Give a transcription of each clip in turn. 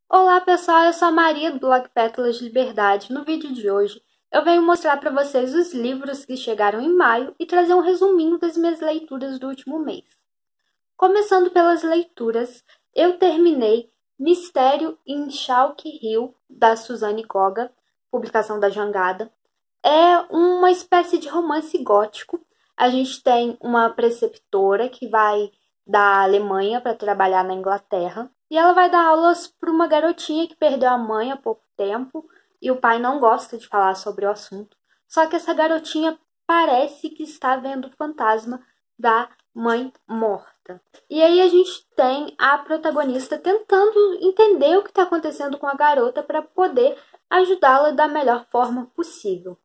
Olá pessoal, eu sou a Maria do blog Pétalas de Liberdade. No vídeo de hoje eu venho mostrar para vocês os livros que chegaram em maio e trazer um resuminho das minhas leituras do último mês. Começando pelas leituras, eu terminei Mistério em Chalk Hill, da Suzane Goga, publicação da Jangada. É uma espécie de romance gótico. A gente tem uma preceptora que vai da Alemanha para trabalhar na Inglaterra. E ela vai dar aulas para uma garotinha que perdeu a mãe há pouco tempo e o pai não gosta de falar sobre o assunto. Só que essa garotinha parece que está vendo o fantasma da mãe morta. E aí a gente tem a protagonista tentando entender o que está acontecendo com a garota para poder ajudá-la da melhor forma possível.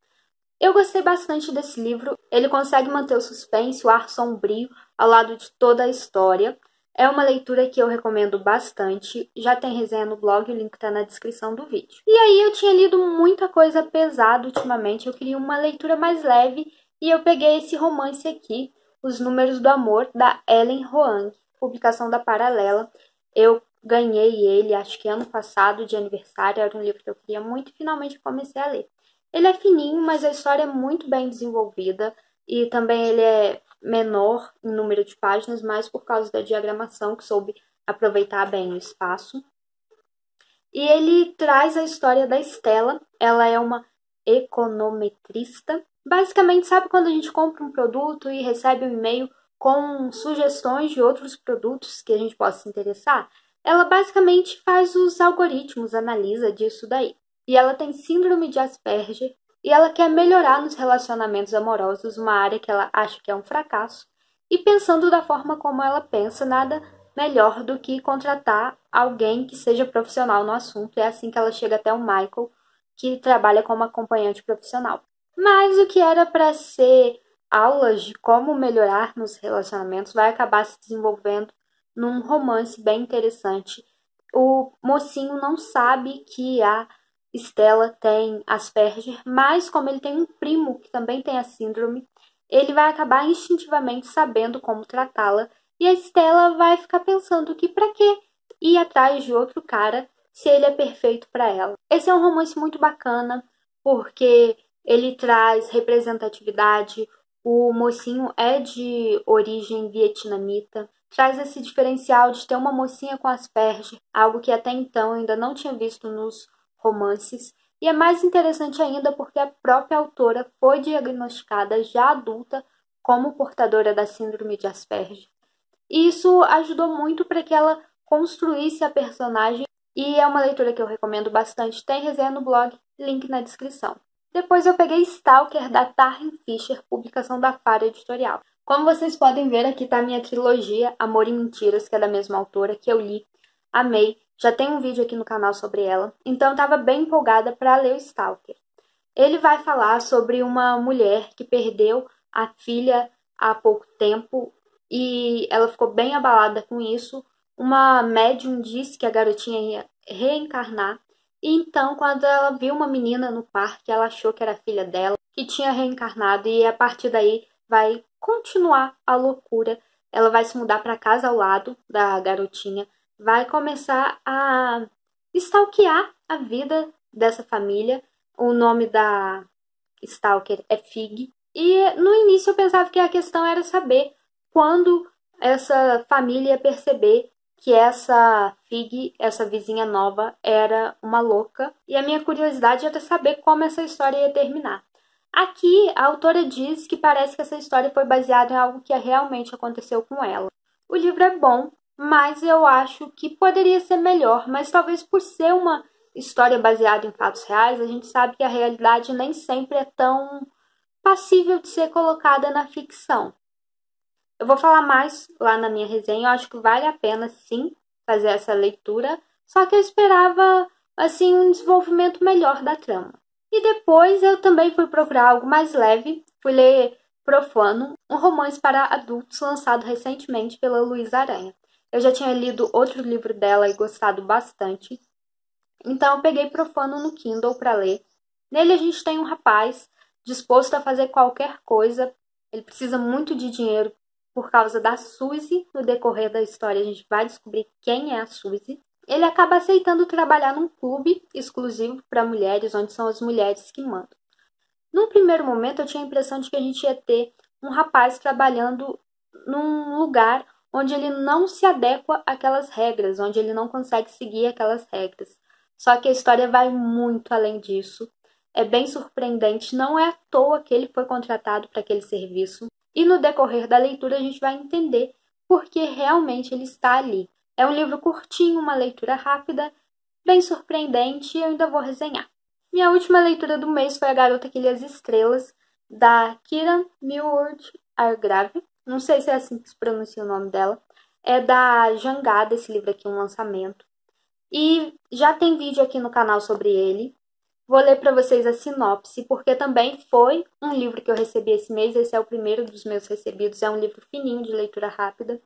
Eu gostei bastante desse livro, ele consegue manter o suspense, o ar sombrio ao lado de toda a história. É uma leitura que eu recomendo bastante, já tem resenha no blog, o link está na descrição do vídeo. E aí eu tinha lido muita coisa pesada ultimamente, eu queria uma leitura mais leve e eu peguei esse romance aqui, Os Números do Amor, da Ellen Hoang, publicação da Paralela. Eu ganhei ele, acho que ano passado, de aniversário, era um livro que eu queria muito e finalmente comecei a ler. Ele é fininho, mas a história é muito bem desenvolvida e também ele é menor em número de páginas, mais por causa da diagramação, que soube aproveitar bem o espaço. E ele traz a história da Stella. Ela é uma econometrista. Basicamente, sabe quando a gente compra um produto e recebe um e-mail com sugestões de outros produtos que a gente possa se interessar? Ela basicamente faz os algoritmos, analisa disso daí. E ela tem síndrome de Asperger e ela quer melhorar nos relacionamentos amorosos, uma área que ela acha que é um fracasso. E pensando da forma como ela pensa, nada melhor do que contratar alguém que seja profissional no assunto. É assim que ela chega até o Michael, que trabalha como acompanhante profissional. Mas o que era para ser aulas de como melhorar nos relacionamentos vai acabar se desenvolvendo num romance bem interessante. O mocinho não sabe que a Stella tem Asperger, mas como ele tem um primo que também tem a síndrome, ele vai acabar instintivamente sabendo como tratá-la e a Stella vai ficar pensando que para que ir atrás de outro cara se ele é perfeito para ela. Esse é um romance muito bacana porque ele traz representatividade, o mocinho é de origem vietnamita, traz esse diferencial de ter uma mocinha com Asperger, algo que até então eu ainda não tinha visto nos romances. E é mais interessante ainda porque a própria autora foi diagnosticada já adulta como portadora da síndrome de Asperger. E isso ajudou muito para que ela construísse a personagem e é uma leitura que eu recomendo bastante. Tem resenha no blog, link na descrição. Depois eu peguei Stalker, da Taryn Fisher, publicação da Fara Editorial. Como vocês podem ver, aqui está a minha trilogia Amor e Mentiras, que é da mesma autora, que eu li, amei. Já tem um vídeo aqui no canal sobre ela, então eu estava bem empolgada para ler o Stalker. Ele vai falar sobre uma mulher que perdeu a filha há pouco tempo e ela ficou bem abalada com isso. Uma médium disse que a garotinha ia reencarnar e então, quando ela viu uma menina no parque, ela achou que era filha dela, que tinha reencarnado e a partir daí vai continuar a loucura. Ela vai se mudar para casa ao lado da garotinha, vai começar a stalkear a vida dessa família. O nome da Stalker é Fig. E no início eu pensava que a questão era saber quando essa família ia perceber que essa Fig, essa vizinha nova, era uma louca. E a minha curiosidade era saber como essa história ia terminar. Aqui, a autora diz que parece que essa história foi baseada em algo que realmente aconteceu com ela. O livro é bom, mas eu acho que poderia ser melhor. Mas talvez por ser uma história baseada em fatos reais, a gente sabe que a realidade nem sempre é tão passível de ser colocada na ficção. Eu vou falar mais lá na minha resenha, eu acho que vale a pena sim fazer essa leitura, só que eu esperava assim um desenvolvimento melhor da trama. E depois eu também fui procurar algo mais leve, fui ler Profano, um romance para adultos lançado recentemente pela Luísa Aranha. Eu já tinha lido outro livro dela e gostado bastante, então eu peguei Profano no Kindle para ler. Nele a gente tem um rapaz disposto a fazer qualquer coisa. Ele precisa muito de dinheiro por causa da Suzy. No decorrer da história a gente vai descobrir quem é a Suzy. ele acaba aceitando trabalhar num clube exclusivo para mulheres, onde são as mulheres que mandam. Num primeiro momento, eu tinha a impressão de que a gente ia ter um rapaz trabalhando num lugar onde ele não se adequa àquelas regras, onde ele não consegue seguir aquelas regras. Só que a história vai muito além disso. É bem surpreendente, não é à toa que ele foi contratado para aquele serviço. E no decorrer da leitura a gente vai entender por que realmente ele está ali. É um livro curtinho, uma leitura rápida, bem surpreendente e eu ainda vou resenhar. Minha última leitura do mês foi A Garota que Lia as Estrelas, da Kiran Millward Argrave. Não sei se é assim que se pronuncia o nome dela. É da Jangada, esse livro aqui, um lançamento. E já tem vídeo aqui no canal sobre ele. Vou ler para vocês a sinopse, porque também foi um livro que eu recebi esse mês. Esse é o primeiro dos meus recebidos. É um livro fininho, de leitura rápida.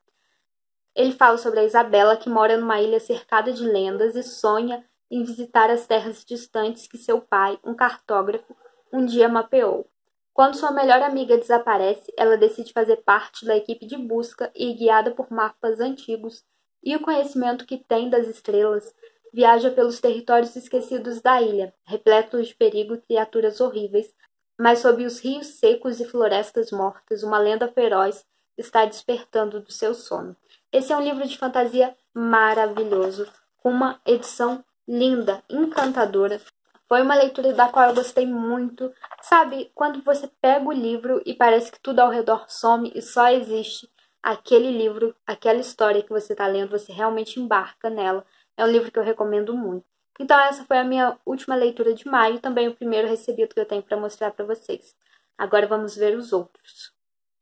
Ele fala sobre a Isabela, que mora numa ilha cercada de lendas e sonha em visitar as terras distantes que seu pai, um cartógrafo, um dia mapeou. Quando sua melhor amiga desaparece, ela decide fazer parte da equipe de busca e, guiada por mapas antigos e o conhecimento que tem das estrelas, viaja pelos territórios esquecidos da ilha, repletos de perigo e criaturas horríveis, mas sob os rios secos e florestas mortas, uma lenda feroz está despertando do seu sono. Esse é um livro de fantasia maravilhoso, com uma edição linda, encantadora. Foi uma leitura da qual eu gostei muito. Sabe, quando você pega o livro e parece que tudo ao redor some e só existe aquele livro, aquela história que você está lendo, você realmente embarca nela. É um livro que eu recomendo muito. Então essa foi a minha última leitura de maio, também o primeiro recebido que eu tenho para mostrar para vocês. Agora vamos ver os outros.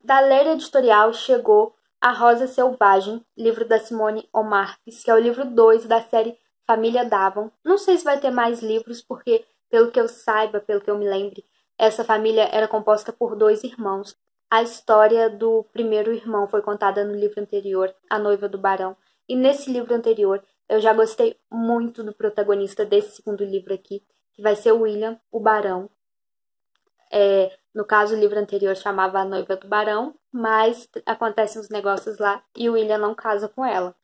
Da Leira Editorial chegou A Rosa Selvagem, livro da Simone Omarques, que é o livro 2 da série Família Davon. Não sei se vai ter mais livros, porque, pelo que eu saiba, pelo que eu me lembre, essa família era composta por 2 irmãos. A história do primeiro irmão foi contada no livro anterior, A Noiva do Barão. E nesse livro anterior, eu já gostei muito do protagonista desse segundo livro aqui, que vai ser o William, o Barão. No caso, o livro anterior chamava A Noiva do Barão, mas acontecem uns negócios lá e o William não casa com ela.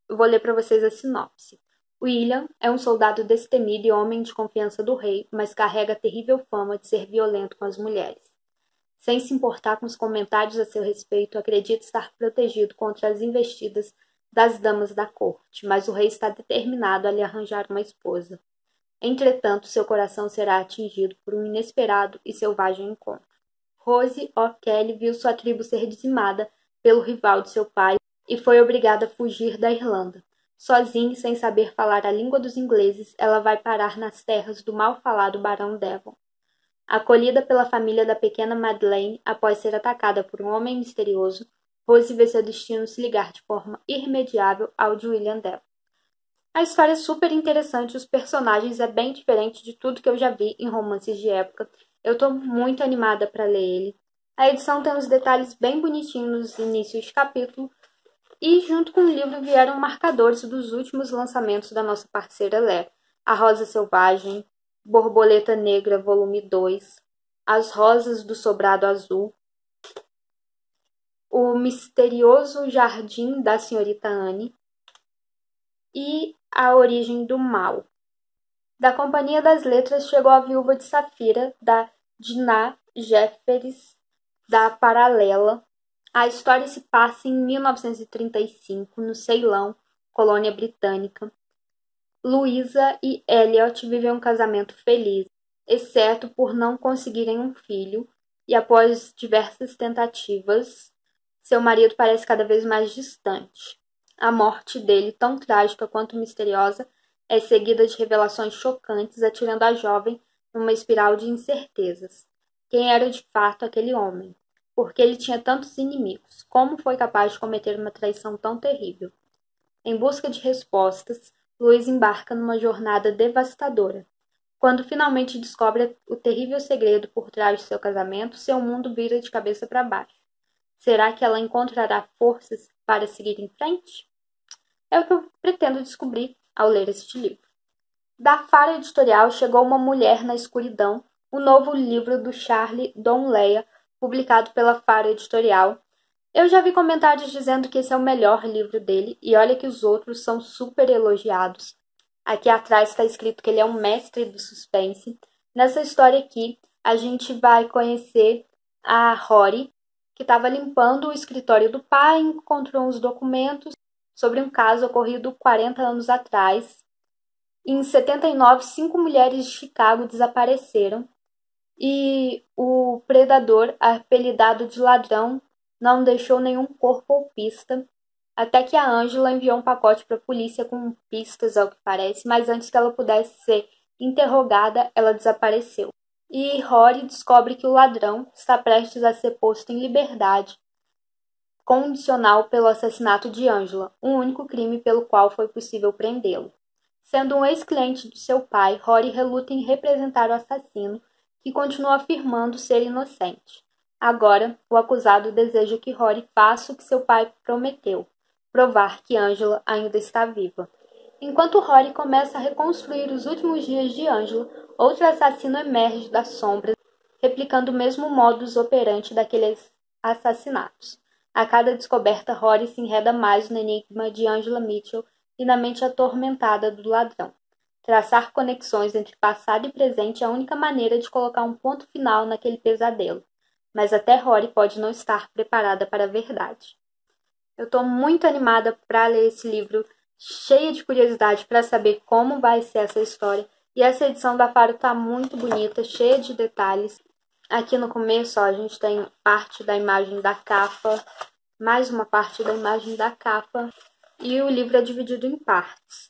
Eu vou ler para vocês a sinopse. William é um soldado destemido e homem de confiança do rei, mas carrega a terrível fama de ser violento com as mulheres. Sem se importar com os comentários a seu respeito, acredita estar protegido contra as investidas das damas da corte, mas o rei está determinado a lhe arranjar uma esposa. Entretanto, seu coração será atingido por um inesperado e selvagem encontro. Rose O'Kelly viu sua tribo ser dizimada pelo rival de seu pai e foi obrigada a fugir da Irlanda. Sozinha e sem saber falar a língua dos ingleses, ela vai parar nas terras do mal-falado Barão Devon. Acolhida pela família da pequena Madeleine após ser atacada por um homem misterioso, Rose vê seu destino se ligar de forma irremediável ao de William Devon. A história é super interessante, os personagens é bem diferente de tudo que eu já vi em romances de época. Eu tô muito animada para ler ele. A edição tem uns detalhes bem bonitinhos nos inícios de capítulo e junto com o livro vieram marcadores dos últimos lançamentos da nossa parceira Lé. A Rosa Selvagem, Borboleta Negra, volume 2, As Rosas do Sobrado Azul, O Misterioso Jardim da Senhorita Anne e A Origem do Mal. Da Companhia das Letras chegou A Viúva de Safira, da Dinah Jefferies, da Paralela. A história se passa em 1935, no Ceilão, colônia britânica. Louisa e Elliot vivem um casamento feliz, exceto por não conseguirem um filho, e após diversas tentativas, seu marido parece cada vez mais distante. A morte dele, tão trágica quanto misteriosa, é seguida de revelações chocantes, atirando a jovem numa espiral de incertezas. Quem era de fato aquele homem? Por que ele tinha tantos inimigos? Como foi capaz de cometer uma traição tão terrível? Em busca de respostas, Luiz embarca numa jornada devastadora. Quando finalmente descobre o terrível segredo por trás de seu casamento, seu mundo vira de cabeça para baixo. Será que ela encontrará forças para seguir em frente? É o que eu pretendo descobrir ao ler este livro. Da Fara Editorial chegou Uma Mulher na Escuridão, o novo livro do Charlie Donlea, publicado pela Fara Editorial. Eu já vi comentários dizendo que esse é o melhor livro dele, e olha que os outros são super elogiados. Aqui atrás está escrito que ele é um mestre do suspense. Nessa história aqui, a gente vai conhecer a Rory, que estava limpando o escritório do pai e encontrou uns documentos sobre um caso ocorrido 40 anos atrás. Em 79, 5 mulheres de Chicago desapareceram e o predador, apelidado de ladrão, não deixou nenhum corpo ou pista, até que a Angela enviou um pacote para a polícia com pistas, ao que parece, mas antes que ela pudesse ser interrogada, ela desapareceu. E Rory descobre que o ladrão está prestes a ser posto em liberdade condicional pelo assassinato de Angela, o único crime pelo qual foi possível prendê-lo. Sendo um ex-cliente de seu pai, Rory reluta em representar o assassino, que continua afirmando ser inocente. Agora, o acusado deseja que Rory faça o que seu pai prometeu, provar que Angela ainda está viva. Enquanto Rory começa a reconstruir os últimos dias de Angela, outro assassino emerge das sombras, replicando o mesmo modus operandi daqueles assassinatos. A cada descoberta, Rory se enreda mais no enigma de Angela Mitchell e na mente atormentada do ladrão. Traçar conexões entre passado e presente é a única maneira de colocar um ponto final naquele pesadelo. Mas até Rory pode não estar preparada para a verdade. Eu estou muito animada para ler esse livro, cheia de curiosidade para saber como vai ser essa história. E essa edição da Faro está muito bonita, cheia de detalhes. Aqui no começo, ó, a gente tem parte da imagem da capa, mais uma parte da imagem da capa, e o livro é dividido em partes.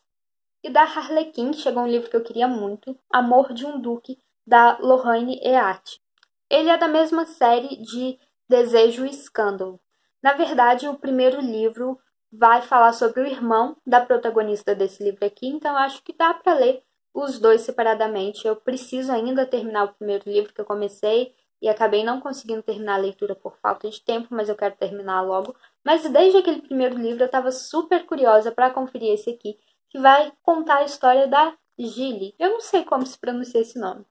E da Harlequin chegou um livro que eu queria muito, Amor de um Duque, da Lorraine Eat. Ele é da mesma série de Desejo e Escândalo. Na verdade, o primeiro livro vai falar sobre o irmão da protagonista desse livro aqui, então eu acho que dá para ler os dois separadamente. Eu preciso ainda terminar o primeiro livro que eu comecei e acabei não conseguindo terminar a leitura por falta de tempo, mas eu quero terminar logo. Mas desde aquele primeiro livro eu estava super curiosa para conferir esse aqui, que vai contar a história da Gilly. Eu não sei como se pronuncia esse nome.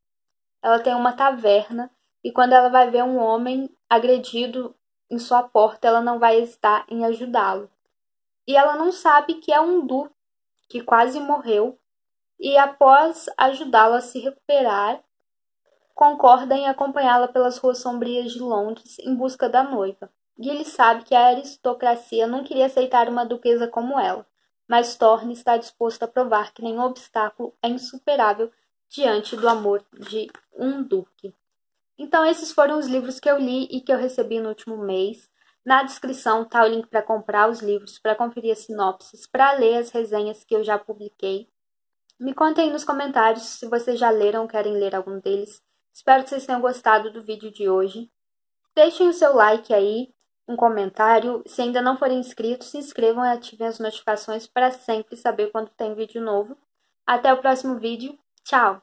Ela tem uma taverna e quando ela vai ver um homem agredido em sua porta, ela não vai hesitar em ajudá-lo. E ela não sabe que é um duque que quase morreu e após ajudá-lo a se recuperar, concorda em acompanhá-la pelas ruas sombrias de Londres em busca da noiva. E ele sabe que a aristocracia não queria aceitar uma duquesa como ela, mas Thorne está disposto a provar que nenhum obstáculo é insuperável diante do amor de um duque. Então esses foram os livros que eu li e que eu recebi no último mês. Na descrição está o link para comprar os livros, para conferir as sinopses, para ler as resenhas que eu já publiquei. Me contem aí nos comentários se vocês já leram ou querem ler algum deles. Espero que vocês tenham gostado do vídeo de hoje. Deixem o seu like aí, um comentário. Se ainda não forem inscritos, se inscrevam e ativem as notificações para sempre saber quando tem vídeo novo. Até o próximo vídeo. Tchau!